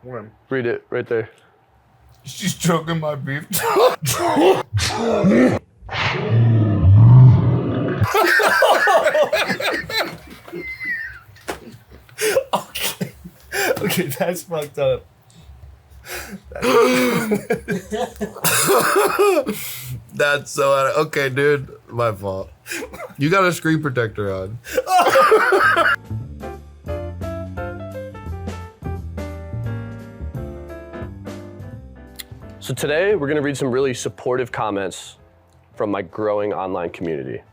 When? Read it right there. She's choking my beef. Okay, that's fucked up. That's so okay, dude. My fault. You got a screen protector on. So today we're gonna read some really supportive comments from my growing online community.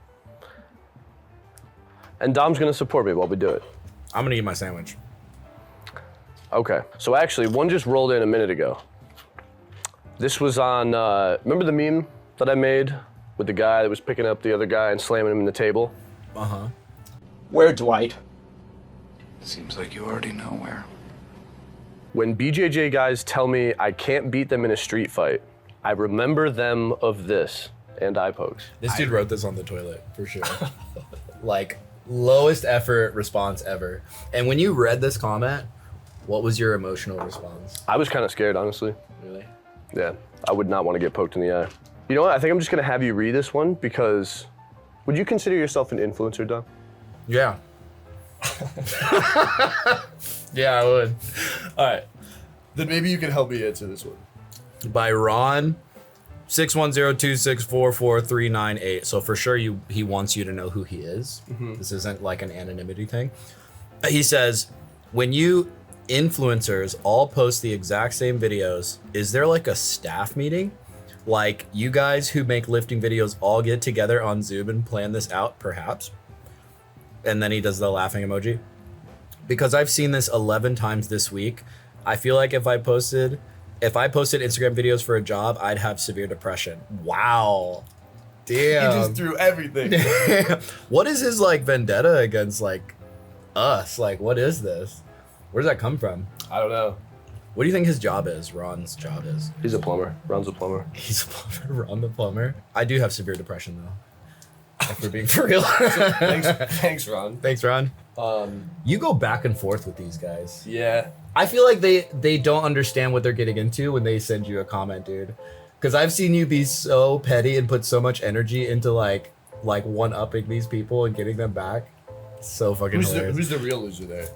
And Dom's gonna support me while we do it. I'm gonna eat my sandwich. Okay, so actually one just rolled in a minute ago. This was on, remember the meme that I made with the guy that was picking up the other guy and slamming him in the table? Uh-huh. Where, Dwight? Seems like you already know where. When BJJ guys tell me I can't beat them in a street fight, I remember them of this and eye pokes. This dude wrote this on the toilet, for sure. Like, lowest effort response ever. And when you read this comment, what was your emotional response? I was kind of scared, honestly. Really? Yeah, I would not want to get poked in the eye. You know what, I think I'm just gonna have you read this one because, would you consider yourself an influencer, Dom? Yeah. Yeah, I would. All right. Then maybe you can help me answer this one. By Ron, 61026444398. So for sure he wants you to know who he is. Mm-hmm. This isn't like an anonymity thing. He says, when you influencers all post the exact same videos, is there like a staff meeting? Like you guys who make lifting videos all get together on Zoom and plan this out, perhaps? And then he does the laughing emoji. Because I've seen this 11 times this week. I feel like if I posted Instagram videos for a job, I'd have severe depression. Wow. Damn. He just threw everything. What is his like vendetta against like us? Like, what is this? Where does that come from? I don't know. What do you think his job is? Ron's job is? He's a plumber. Ron's a plumber. He's a plumber. Ron the plumber. I do have severe depression though. If we're being for real. Thanks, Ron. Thanks, Ron. You go back and forth with these guys. Yeah. I feel like they don't understand what they're getting into when they send you a comment, dude. Because I've seen you be so petty and put so much energy into like one-upping these people and getting them back. It's so fucking hilarious. Who's the real loser there?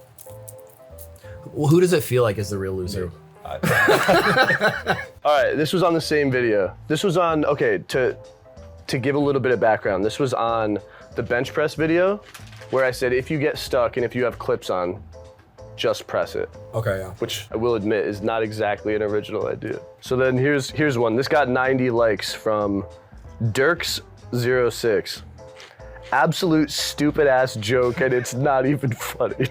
Well, who does it feel like is the real loser? All right, this was on the same video. This was on, okay, to give a little bit of background, this was on the bench press video where I said, if you get stuck and if you have clips on, just press it. Okay, yeah. Which I will admit is not exactly an original idea. So then here's one. This got 90 likes from Dirks06. Absolute stupid ass joke and it's not even funny.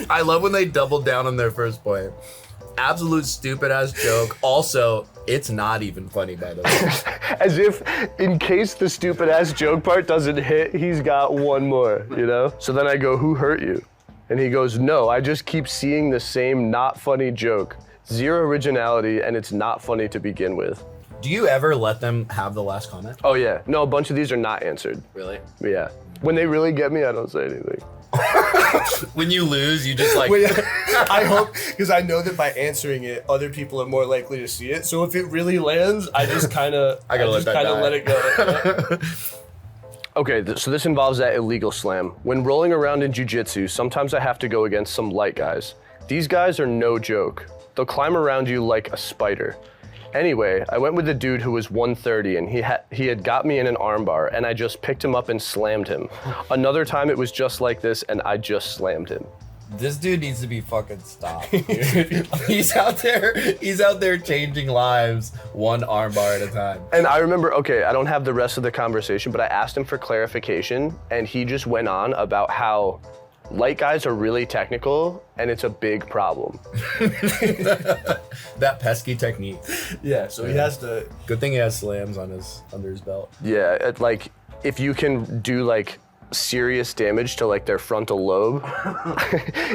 I love when they double down on their first point. Absolute stupid ass joke. Also, it's not even funny, by the way. As if in case the stupid ass joke part doesn't hit, he's got one more, you know? So then I go, who hurt you? And he goes, no, I just keep seeing the same not funny joke. Zero originality and it's not funny to begin with. Do you ever let them have the last comment? Oh yeah, no, a bunch of these are not answered. Really? Yeah. When they really get me, I don't say anything. When you lose, you just like... I hope, because I know that by answering it, other people are more likely to see it. So if it really lands, I just kind of let it go. Okay, so this involves that illegal slam. When rolling around in jiu-jitsu, sometimes I have to go against some light guys. These guys are no joke. They'll climb around you like a spider. Anyway, I went with a dude who was 130 and he had got me in an armbar and I just picked him up and slammed him. Another time it was just like this and I just slammed him. This dude needs to be fucking stopped, dude. He's out there changing lives one armbar at a time. And I remember, okay, I don't have the rest of the conversation, but I asked him for clarification and he just went on about how light guys are really technical and it's a big problem. That pesky technique. Yeah, so he has to... Good thing he has slams under his belt. Yeah, like if you can do like serious damage to like their frontal lobe,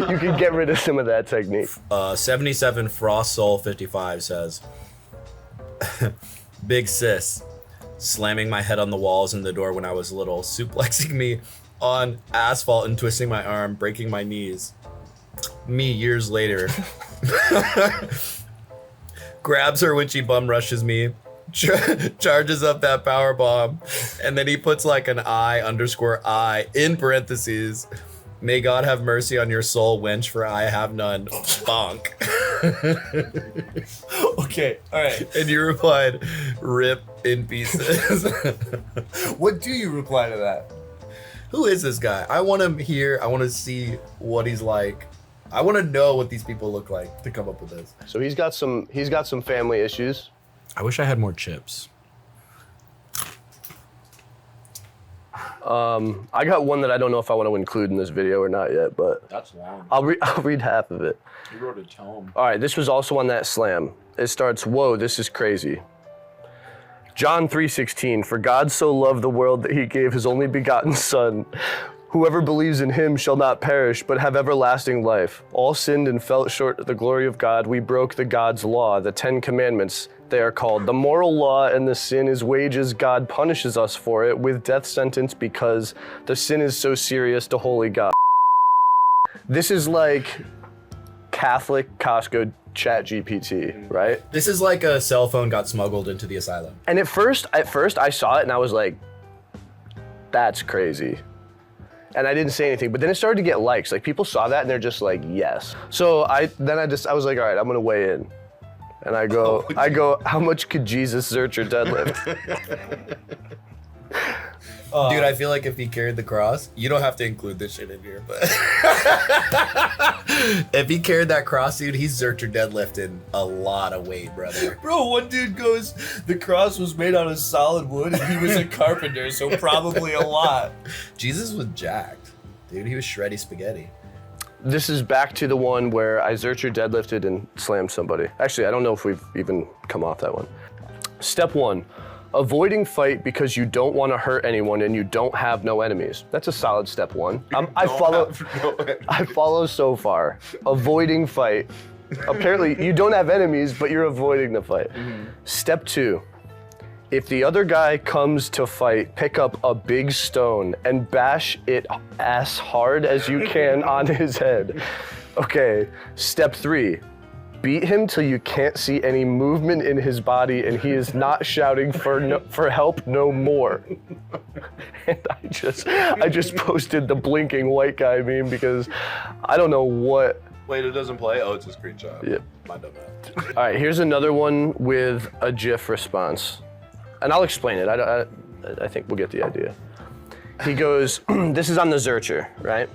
you can get rid of some of that technique. 77 Frost Soul 55 says, big sis, slamming my head on the walls and the door when I was little, suplexing me on asphalt and twisting my arm, breaking my knees. Me years later grabs her when she bum rushes me, charges up that power bomb, and then he puts like an I_I in parentheses. May God have mercy on your soul, wench, for I have none. Bonk. Okay, all right. And you replied, rip in pieces. What do you reply to that? Who is this guy? I want to hear, I want to see what he's like. I want to know what these people look like to come up with this. So he's got some family issues. I wish I had more chips. I got one that I don't know if I want to include in this video or not yet, but That's long. I'll read half of it. You wrote a tome. All right, this was also on that slam. It starts, whoa, this is crazy. John 3:16, for God so loved the world that he gave his only begotten son. Whoever believes in him shall not perish, but have everlasting life. All sinned and fell short of the glory of God. We broke the God's law, the 10 commandments, they are called. The moral law and the sin is wages. God punishes us for it with death sentence because the sin is so serious to holy God. This is like Catholic Costco Chat GPT, right? This is like a cell phone got smuggled into the asylum. And at first I saw it and I was like, that's crazy. And I didn't say anything, but then it started to get likes. Like people saw that and they're just like, yes. So I was like, all right, I'm gonna weigh in. And I go, how much could Jesus search or deadlift? Dude, I feel like if he carried the cross, you don't have to include this shit in here, but if he carried that cross, dude, he's search or deadlifting a lot of weight, brother. Bro, one dude goes, the cross was made out of solid wood and he was a carpenter, so probably a lot. Jesus was jacked. Dude, he was shreddy spaghetti. This is back to the one where I search or deadlifted and slammed somebody. Actually, I don't know if we've even come off that one. Step 1. Avoiding fight because you don't want to hurt anyone and you don't have no enemies. That's a solid step 1. I follow so far. Avoiding fight. Apparently, you don't have enemies, but you're avoiding the fight. Step 2. If the other guy comes to fight, pick up a big stone and bash it as hard as you can on his head. Okay. Step 3. Beat him till you can't see any movement in his body and he is not shouting for help no more. And I just posted the blinking white guy meme because I don't know what. Wait, it doesn't play? Oh, it's a screenshot. Yep. Mine don't know. All right, here's another one with a GIF response. And I'll explain it. I think we'll get the idea. He goes, this is on the Zercher, right?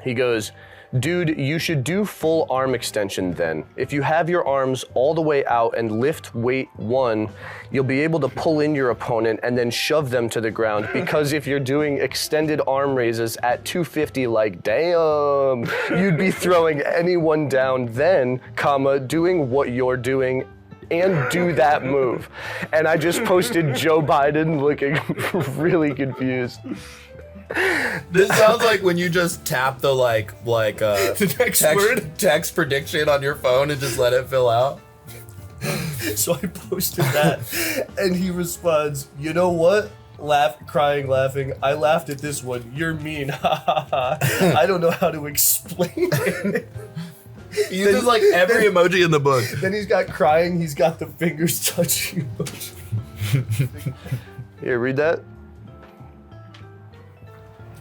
He goes, dude, you should do full arm extension then. If you have your arms all the way out and lift weight 1, you'll be able to pull in your opponent and then shove them to the ground, because if you're doing extended arm raises at 250, like, damn, you'd be throwing anyone down then, doing what you're doing and do that move. And I just posted Joe Biden looking really confused. This sounds like when you just tap the the next word? text prediction on your phone and just let it fill out. So I posted that and he responds, you know what? Crying, laughing. I laughed at this one. You're mean. I don't know how to explain it. He uses like every emoji in the book. Then he's got crying, he's got the fingers touching emoji. Here, read that.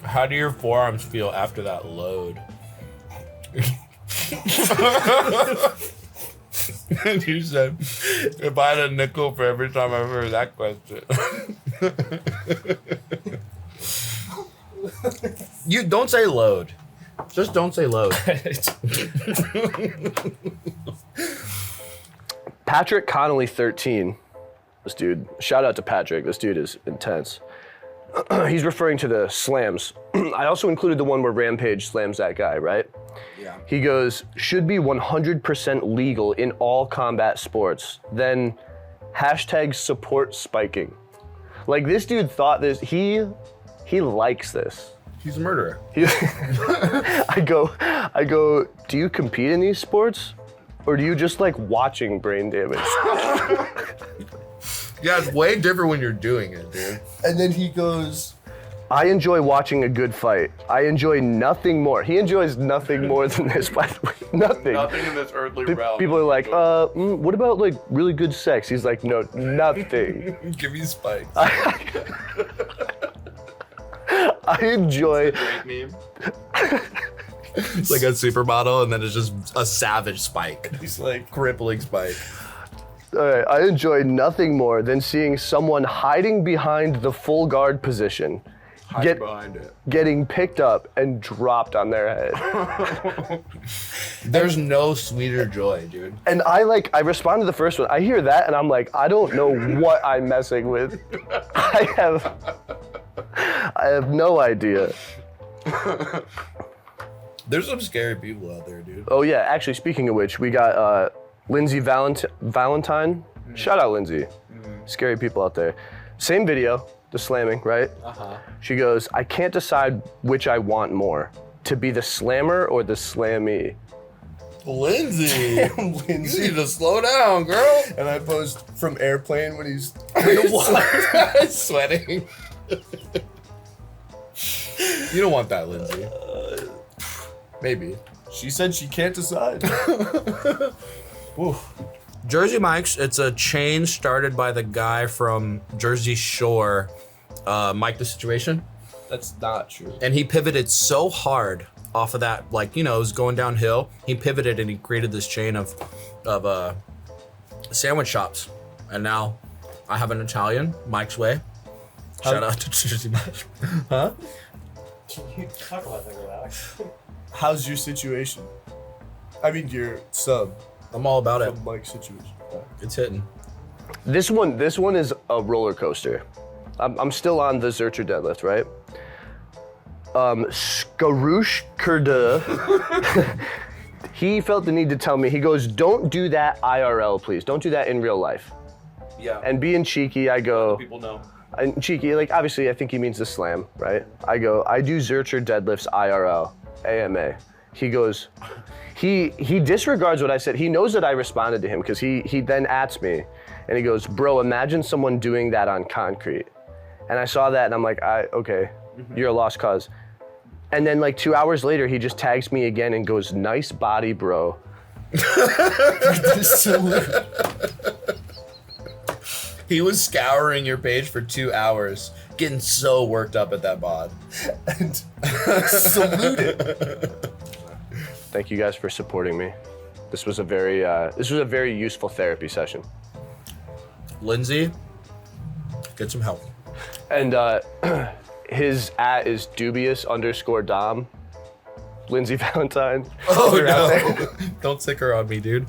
How do your forearms feel after that load? And you said, if I had a nickel for every time I heard that question. You don't say load. Just don't say load. Patrick Connolly 13. This dude, shout out to Patrick. This dude is intense. He's referring to the slams. I also included the one where Rampage slams that guy, right? Yeah. He goes, should be 100% legal in all combat sports. Then #support spiking. Like, this dude thought this, he likes this. He's a murderer. I go, do you compete in these sports? Or do you just like watching brain damage? Yeah, it's way different when you're doing it, dude. And then he goes, I enjoy watching a good fight. I enjoy nothing more. He enjoys nothing more than this, by the way. Nothing. Nothing in this earthly realm. People are like, what about like really good sex? He's like, no, nothing. Give me spikes. I enjoy. Great meme. It's like a supermodel, and then it's just a savage spike. He's like, Crippling spike. Alright, I enjoy nothing more than seeing someone hiding behind the full guard position, Behind it. getting picked up and dropped on their head. There's no sweeter joy, dude. And I respond to the first one. I hear that and I'm like, I don't know what I'm messing with. I have no idea. There's some scary people out there, dude. Oh yeah, actually speaking of which, we got Lindsey Valentine. Shout out Lindsey. Scary people out there. Same video, the slamming, right? She goes, I can't decide which I want more, to be the slammer or the slammee. Lindsey, you Lindsey. need to slow down, girl. And I post from airplane when he's Sweating. You don't want that, Lindsey. Maybe. She said she can't decide. Ooh. Jersey Mike's, it's a chain started by the guy from Jersey Shore, Mike the Situation. That's not true. And he pivoted so hard off of that, like, you know, it was going downhill. He pivoted and he created this chain of sandwich shops. And now I have an Italian, Mike's Way. Shout out to Jersey Mike. Huh? Can you talk about that, relax? How's your situation? I mean, your sub I'm all about it. from Mike's situation. It's hitting. This one is a roller coaster. I'm still on the Zercher deadlift, right? Skarush Kurda, he felt the need to tell me, he goes, don't do that IRL, please. Don't do that in real life. Yeah. And being cheeky, I go, People know. and cheeky, like obviously I think he means the slam, right? I go, I do Zercher deadlifts IRL, AMA. He goes, he disregards what I said. He knows that I responded to him because he then ats me and he goes, bro, imagine someone doing that on concrete. And I saw that and I'm like, okay, you're a lost cause. And then like 2 hours later, he just tags me again and goes, nice body, bro. He was scouring your page for 2 hours, getting so worked up at that bod. And saluted. Thank you guys for supporting me. This was a very useful therapy session. Lindsey, get some help. And his @ is dubious_Dom. Lindsey Valentine. Oh You're out there. no. Don't stick her on me, dude.